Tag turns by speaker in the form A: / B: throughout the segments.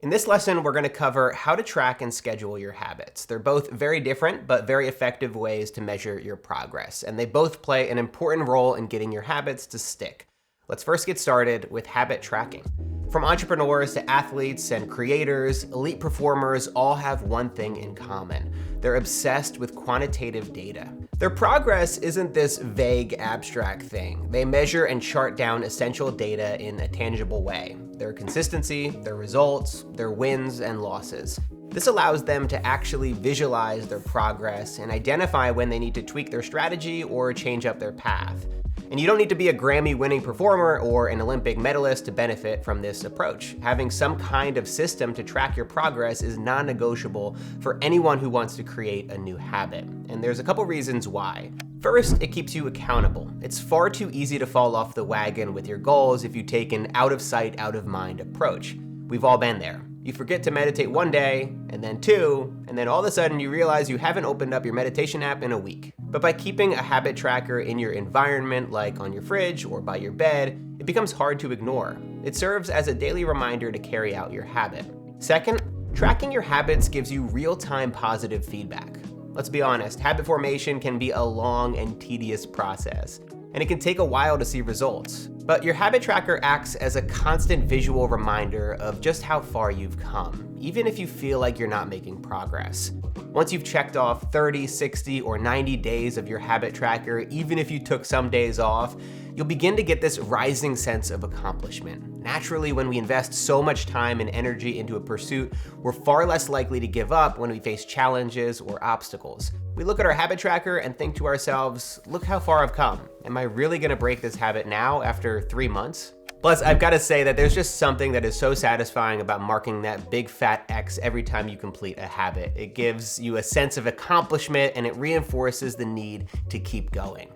A: In this lesson, we're going to cover how to track and schedule your habits. They're both very different, but very effective ways to measure your progress, and they both play an important role in getting your habits to stick. Let's first get started with habit tracking. From entrepreneurs to athletes and creators, elite performers all have one thing in common. They're obsessed with quantitative data. Their progress isn't this vague, abstract thing. They measure and chart down essential data in a tangible way. Their consistency, their results, their wins and losses. This allows them to actually visualize their progress and identify when they need to tweak their strategy or change up their path. And you don't need to be a Grammy-winning performer or an Olympic medalist to benefit from this approach. Having some kind of system to track your progress is non-negotiable for anyone who wants to create a new habit. And there's a couple reasons why. First, it keeps you accountable. It's far too easy to fall off the wagon with your goals if you take an out-of-sight, out-of-mind approach. We've all been there. You forget to meditate one day, and then two, and then all of a sudden you realize you haven't opened up your meditation app in a week. But by keeping a habit tracker in your environment, like on your fridge or by your bed, it becomes hard to ignore. It serves as a daily reminder to carry out your habit. Second, tracking your habits gives you real-time positive feedback. Let's be honest, habit formation can be a long and tedious process, and it can take a while to see results. But your habit tracker acts as a constant visual reminder of just how far you've come, even if you feel like you're not making progress. Once you've checked off 30, 60, or 90 days of your habit tracker, even if you took some days off, you'll begin to get this rising sense of accomplishment. Naturally, when we invest so much time and energy into a pursuit, we're far less likely to give up when we face challenges or obstacles. We look at our habit tracker and think to ourselves, look how far I've come. Am I really gonna break this habit now after 3 months? Plus, I've gotta say that there's just something that is so satisfying about marking that big fat X every time you complete a habit. It gives you a sense of accomplishment and it reinforces the need to keep going.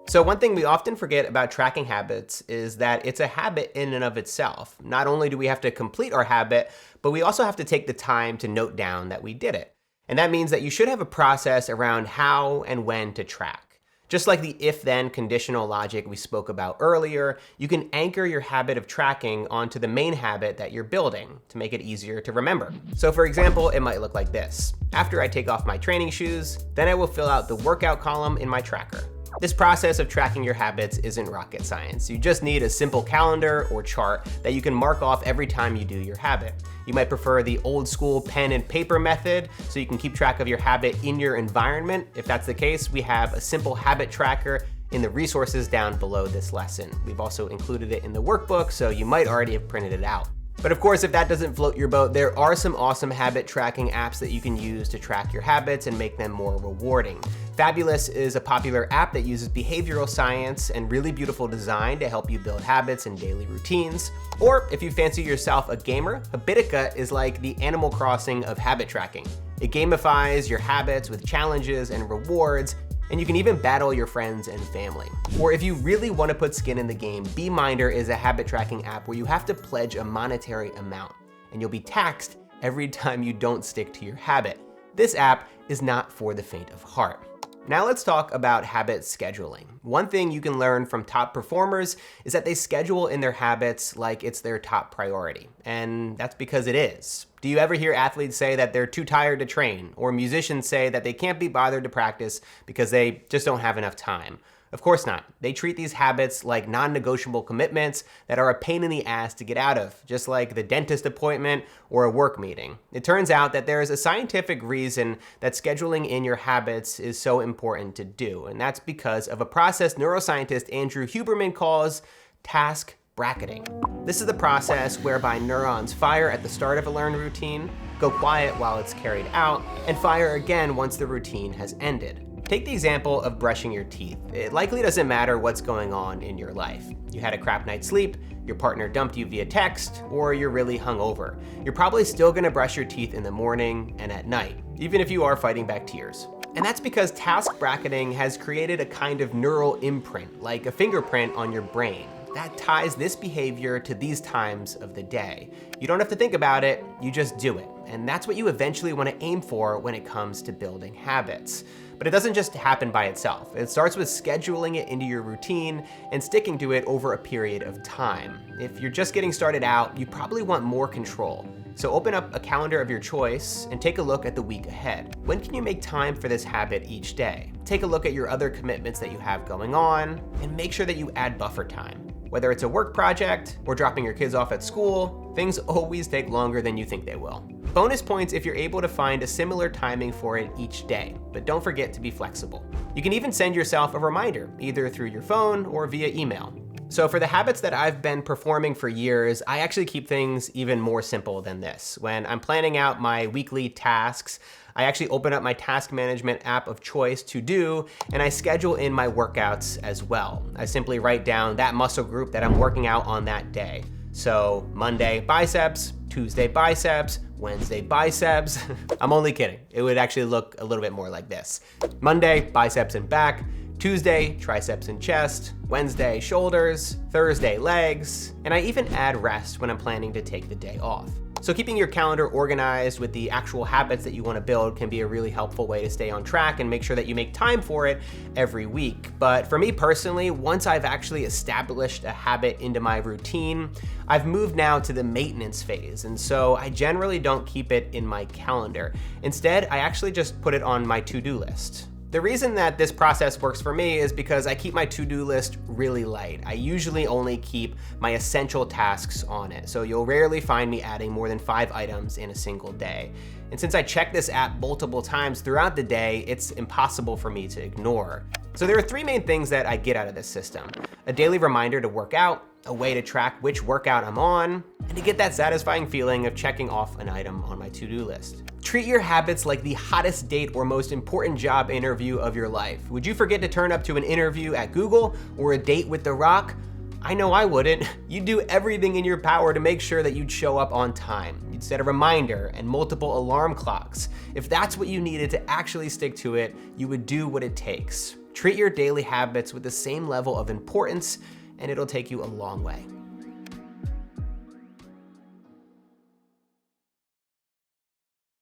A: So one thing we often forget about tracking habits is that it's a habit in and of itself. Not only do we have to complete our habit, but we also have to take the time to note down that we did it. And that means that you should have a process around how and when to track. Just like the if-then conditional logic we spoke about earlier, you can anchor your habit of tracking onto the main habit that you're building to make it easier to remember. So for example, it might look like this. After I take off my training shoes, then I will fill out the workout column in my tracker. This process of tracking your habits isn't rocket science. You just need a simple calendar or chart that you can mark off every time you do your habit. You might prefer the old school pen and paper method so you can keep track of your habit in your environment. If that's the case, we have a simple habit tracker in the resources down below this lesson. We've also included it in the workbook, so you might already have printed it out. But of course, if that doesn't float your boat, there are some awesome habit tracking apps that you can use to track your habits and make them more rewarding. Fabulous is a popular app that uses behavioral science and really beautiful design to help you build habits and daily routines. Or if you fancy yourself a gamer, Habitica is like the Animal Crossing of habit tracking. It gamifies your habits with challenges and rewards, and you can even battle your friends and family. Or if you really want to put skin in the game, Beeminder is a habit tracking app where you have to pledge a monetary amount, and you'll be taxed every time you don't stick to your habit. This app is not for the faint of heart. Now let's talk about habit scheduling. One thing you can learn from top performers is that they schedule in their habits like it's their top priority. And that's because it is. Do you ever hear athletes say that they're too tired to train, or musicians say that they can't be bothered to practice because they just don't have enough time? Of course not. They treat these habits like non-negotiable commitments that are a pain in the ass to get out of, just like the dentist appointment or a work meeting. It turns out that there is a scientific reason that scheduling in your habits is so important to do, and that's because of a process neuroscientist Andrew Huberman calls task bracketing. This is the process whereby neurons fire at the start of a learned routine, go quiet while it's carried out, and fire again once the routine has ended. Take the example of brushing your teeth. It likely doesn't matter what's going on in your life. You had a crap night's sleep, your partner dumped you via text, or you're really hungover. You're probably still gonna brush your teeth in the morning and at night, even if you are fighting back tears. And that's because task bracketing has created a kind of neural imprint, like a fingerprint on your brain, that ties this behavior to these times of the day. You don't have to think about it, you just do it. And that's what you eventually want to aim for when it comes to building habits. But it doesn't just happen by itself. It starts with scheduling it into your routine and sticking to it over a period of time. If you're just getting started out, you probably want more control. So open up a calendar of your choice and take a look at the week ahead. When can you make time for this habit each day? Take a look at your other commitments that you have going on and make sure that you add buffer time. Whether it's a work project or dropping your kids off at school, things always take longer than you think they will. Bonus points if you're able to find a similar timing for it each day, but don't forget to be flexible. You can even send yourself a reminder, either through your phone or via email. So for the habits that I've been performing for years, I actually keep things even more simple than this. When I'm planning out my weekly tasks, I actually open up my task management app of choice, To Do, and I schedule in my workouts as well. I simply write down that muscle group that I'm working out on that day. So Monday, biceps, Tuesday, biceps, Wednesday, biceps. I'm only kidding. It would actually look a little bit more like this. Monday, biceps and back. Tuesday, triceps and chest. Wednesday, shoulders. Thursday, legs. And I even add rest when I'm planning to take the day off. So keeping your calendar organized with the actual habits that you want to build can be a really helpful way to stay on track and make sure that you make time for it every week. But for me personally, once I've actually established a habit into my routine, I've moved now to the maintenance phase. And so I generally don't keep it in my calendar. Instead, I actually just put it on my to-do list. The reason that this process works for me is because I keep my to-do list really light. I usually only keep my essential tasks on it, so you'll rarely find me adding more than 5 items in a single day. And since I check this app multiple times throughout the day, it's impossible for me to ignore. So there are 3 main things that I get out of this system: a daily reminder to work out, a way to track which workout I'm on, and to get that satisfying feeling of checking off an item on my to-do list. Treat your habits like the hottest date or most important job interview of your life. Would you forget to turn up to an interview at Google or a date with The Rock? I know I wouldn't. You'd do everything in your power to make sure that you'd show up on time. You'd set a reminder and multiple alarm clocks. If that's what you needed to actually stick to it, you would do what it takes. Treat your daily habits with the same level of importance, and it'll take you a long way.